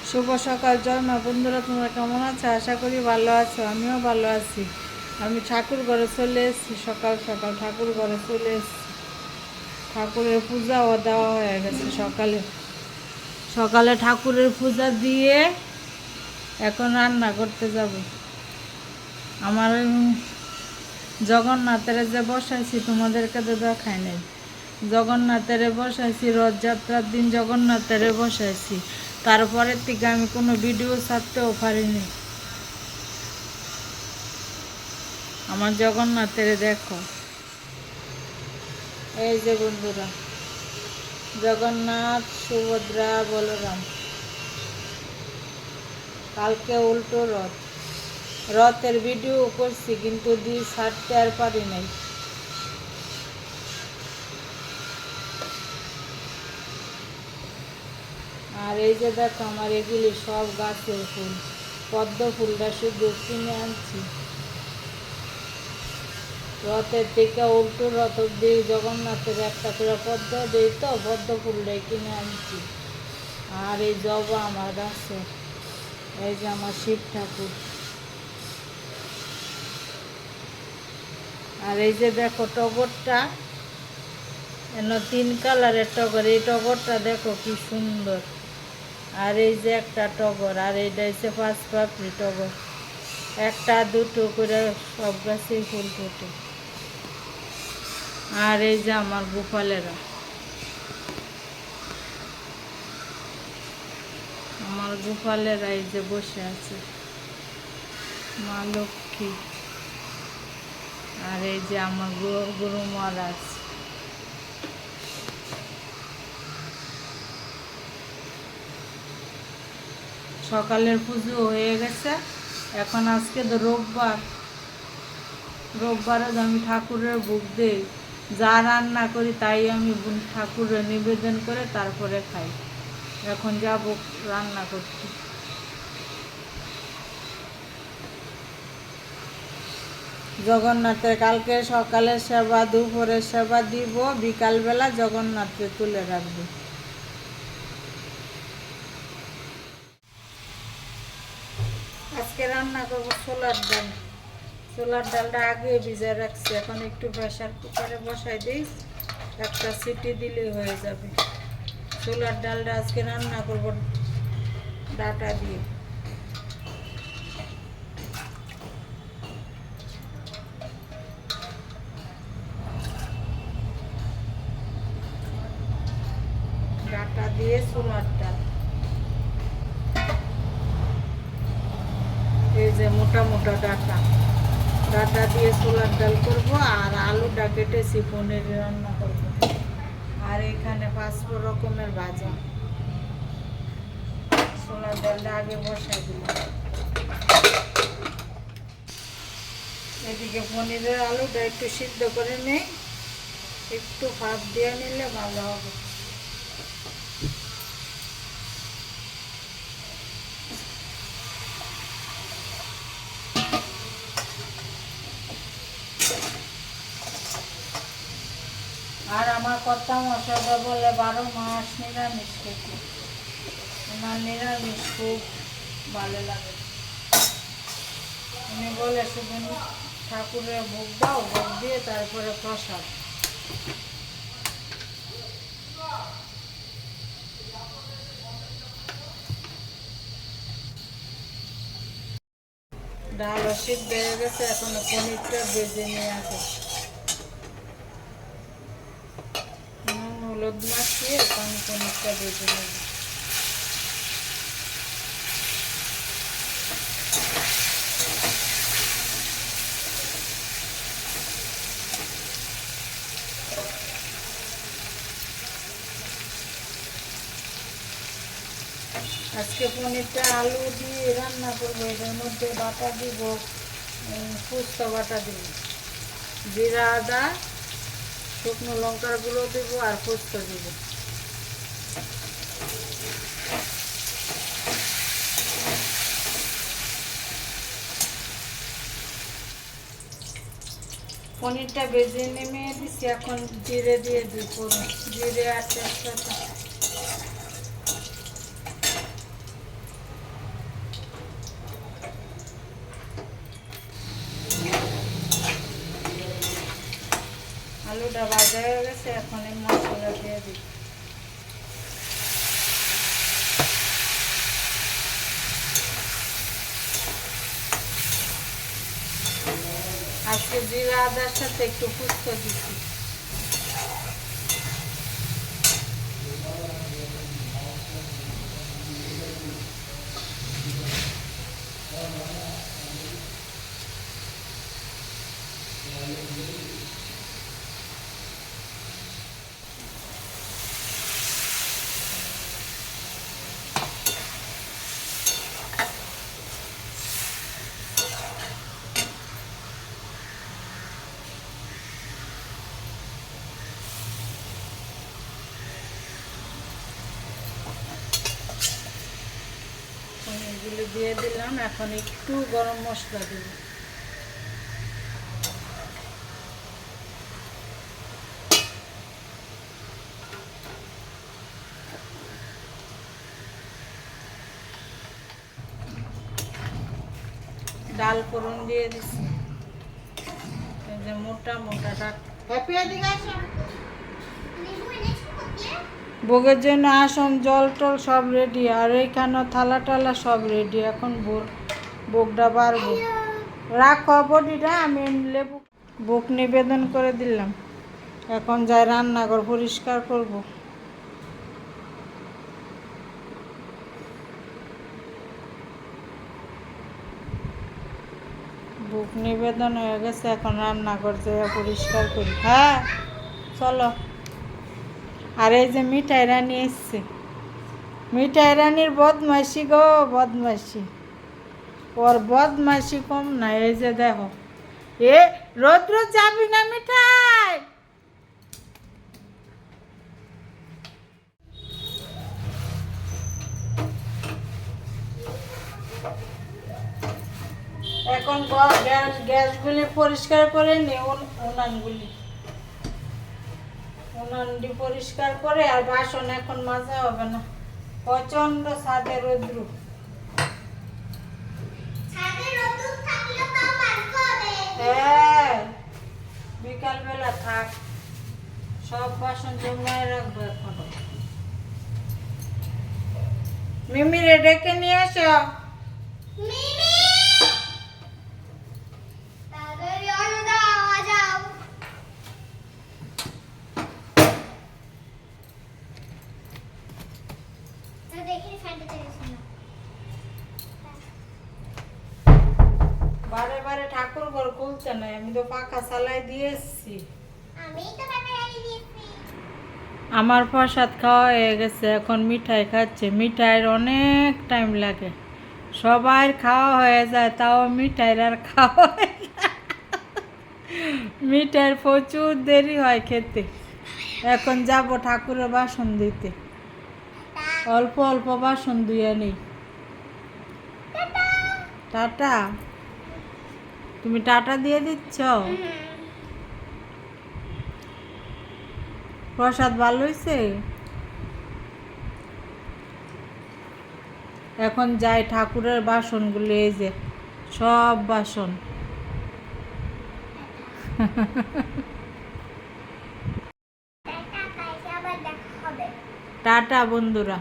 শুভ সকাল। জয় মা। বন্ধুরা, তোমরা কেমন আছো? আশা করি ভালো আছো। আমিও ভালো আছি। আমি ঠাকুর ঘরে চলে এসেছি। সকাল সকাল ঠাকুর ঘরে চলে এসেছি। ঠাকুরের পূজাও দেওয়া হয়ে গেছে। সকালে সকালে ঠাকুরের পূজা দিয়ে এখন রান্না করতে যাব। আমার জগন্নাথের যে বসাইছি তোমাদেরকে তো দেখাই নাই। জগন্নাথের বসাইছি, রথযাত্রার দিন জগন্নাথের বসাইছি। তারপরের থেকে আমি কোনো ভিডিও ছাড়তেও পারিনি। আমার জগন্নাথের দেখো, এই যে বন্ধুরা, জগন্নাথ, সুভদ্রা, বলরাম। কালকে উল্টো রথ। রথের ভিডিও করছি কিন্তু ছাড়তে আর পারি নাই। আর এই যে দেখো, আমার এগুলি সব গাছের ফুল। পদ্ম ফুলটা শুধু কিনে আনছি। রথের থেকে উল্টো রথ অব্দি জগন্নাথের একটা করে পদ্ম দিই, তো পদ্ম ফুলটাই কিনে আনছি। আর এই জবা আমার গাছে। এই যে আমার শিব ঠাকুর। আর এই যে দেখো টগরটা, তিন কালারের টগর। এই টগরটা দেখো কি সুন্দর। আর এই যে একটা টগর, আর এইটা হচ্ছে 5 পাপড়ি টগর। একটা দুটো করে সব গাছেই ফুল ফোটে। আর এই যে আমার গোপালেরা, আমার গোপালেরা এই যে বসে আছে, মা লক্ষ্মী। আর এই যে আমার গুরু মহারাজ। সকালের পুজো হয়ে গেছে। এখন আজকে তো রোববার। রোববারে আমি ঠাকুরের ভোগ দিই। যা রান্না করি তাই আমি ঠাকুরের নিবেদন করে তারপরে খাই। এখন যাব রান্না করতে। জগন্নাথের কালকে সকালের সেবা, দুপুরের সেবা দিব, বিকালবেলা জগন্নাথকে তুলে রাখবো। আজকে রান্না করবো ছোলার ডাল। ছোলার ডালটা আগে ভিজে রাখছি, এখন একটু প্রেসার কুকারে বসাই দিই, একটা সিটি দিলেই হয়ে যাবে। ছোলার ডালটা আজকে রান্না করব ডাটা দিয়ে। ডাটা দিয়ে ছোলার ডাল। এই যে মোটা মোটা ডাটা, ডাটা দিয়ে ছোলার ডাল করব। আর আলুটা কেটেছি, পনির রান্না করব। আর এখানে 5 রকমের ভাজা। ছোলার ডালটা আগে বসাই দিলাম। এদিকে পনিরের আলুটা একটু সিদ্ধ করে নেই, একটু ভাত দিয়ে নিলে ভালো হবে। আর আমার কথা মশাইটা বলে 12 মাস নিরামিষ খেতে। আমার নিরামিষ খুব ভালো লাগে। উনি বলে শুধু ঠাকুরের ভোগ দাও, ভোগ দিয়ে তারপরে প্রসাদ। ডাল সিদ্ধ হয়ে গেছে, এখন পনিরটা ভেজে নিয়ে আসে। হলুদ মাখিয়ে এখন পনিরটা ভেজে নেব। আজকে পনিরটা আলু দিয়ে রান্না করবো। এটার মধ্যে বাটা দিব, পোস্ত বাটা দিব, জিরা, আদা, শুকনো লঙ্কার গুঁড়ো দিব, আর পোস্ত দিব। পনিরটা ভেজে নেমে দিচ্ছি, এখন জিরে দিয়ে দিই। জিরে আর তেজপাতা। আলুটা ভাজা হয়ে গেছে, এখন এই মশলা দিয়ে দিই। আজকে জিরা আদার সাথে একটু ফুচকা দিচ্ছি। এগুলো দিয়ে দিলাম, এখন একটু গরম মশলা দেব। ডাল ফোড়ন দিয়ে দিচ্ছি, এই যে মোটা মোটাটা। ভোগের জন্য আসন, জল টল সব রেডি, আর এইখানে থালা টালা সব রেডি। এখন ভোগটা বাড়বো, রাখো বডিটা, আমি লেবু ভোগ নিবেদন করে দিলাম। এখন যাই রান্নাঘর পরিষ্কার করব। ভোগ নিবেদন হয়ে গেছে, এখন রান্নাঘর যাই পরিষ্কার করি। হ্যাঁ চলো। আর এই যে মিঠাই রানী এসছে, মিঠাই রানীর বদমাইশি গো, বদমাইশি। ওর বদমাইশি কম না। এই যে দেখো, এ রোদ যাবি না মিঠাই। এখন গ্যাসগুলি পরিষ্কার করে নি, উনানটি পরিষ্কার করে, আর বাসন এখন মাজা হবে না, প্রচন্ড ছাদে রৌদ্র। হ্যাঁ বিকালবেলা থাক, সব বাসন জমায় রাখবো। এখন মিমিরে ডেকে নিয়ে এসো। বারে বারে ঠাকুর ঘর খুলতে নাই, আমি তো পাখা চালাই দিয়েছি। আমার প্রসাদ খাওয়া হয়ে গেছে, এখন মিঠাই খাচ্ছে। মিঠাইয়ের অনেক টাইম লাগে, সবার খাওয়া হয়ে যায়, তাও মিঠাইয়ের আর খাওয়া হয় না। মিঠাইয়ের প্রচুর দেরি হয় খেতে। এখন যাব ঠাকুরের বাসন দিতে, অল্প অল্প বাসন ধুয়ে নেই। টাটা। তুমি টাটা দিয়ে দিচ্ছ? প্রসাদ ভালো হয়েছে? এখন যাই ঠাকুরের বাসনগুলো, এই যে সব বাসন। টাটা বন্ধুরা।